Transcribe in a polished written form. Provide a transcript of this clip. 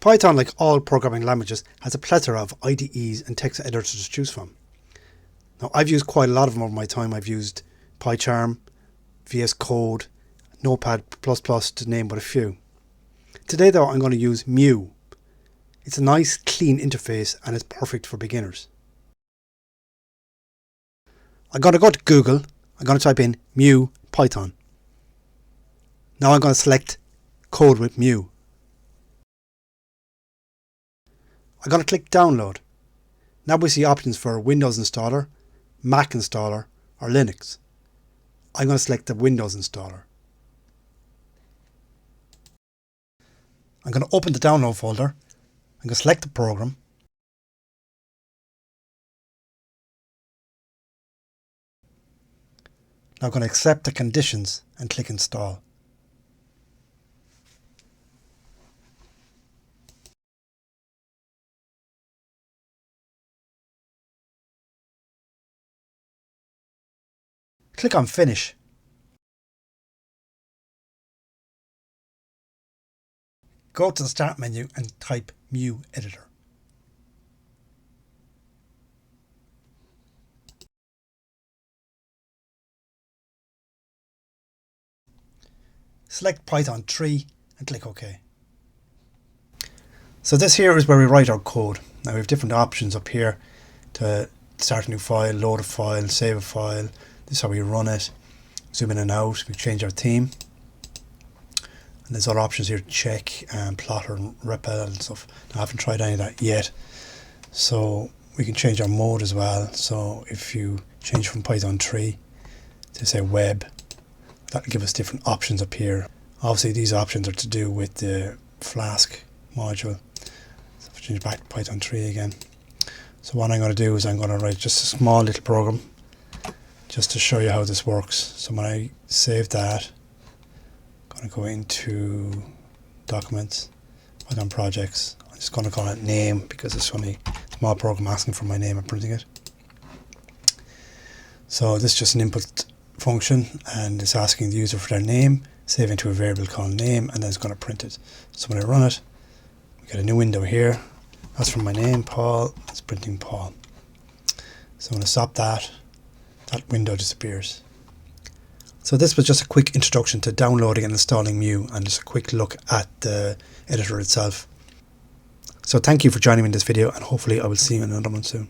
Python, like all programming languages, has a plethora of IDEs and text editors to choose from. Now, I've used quite a lot of them over my time. I've used PyCharm, VS Code, Notepad++, to name but a few. Today though, I'm going to use Mu. It's a nice clean interface and it's perfect for beginners. I'm going to go to Google. I'm going to type in Mu Python. Now I'm going to select Code with Mu. I'm going to click Download. Now we see options for Windows installer, Mac installer or Linux. I'm going to select the Windows installer. I'm going to open the download folder. I'm going to select the program. Now I'm going to accept the conditions and click Install. Click on Finish. Go to the Start menu and type Mu Editor. Select Python 3 and click OK. So this here is where we write our code. Now we have different options up here to start a new file, load a file, save a file. This is how we run it. Zoom in and out. We change our theme. And there's other options here, check and plotter and repel and stuff. Now, I haven't tried any of that yet. So we can change our mode as well. So if you change from Python 3 to say web, that'll give us different options up here. Obviously these options are to do with the Flask module. So if I change back to Python 3 again. So what I'm going to do is I'm going to write just a small little program just to show you how this works. So when I save that, I'm going to go into Documents, Python Projects. I'm just going to call it Name because it's only a small program asking for my name and printing it. So this is just an input function and it's asking the user for their name, save into a variable called name, and then it's going to print it. So when I run it, we get a new window here. That's from my name, Paul. It's printing Paul. So I'm going to stop that. That window disappears. So this was just a quick introduction to downloading and installing Mu and just a quick look at the editor itself. So thank you for joining me in this video and hopefully I will see you in another one soon.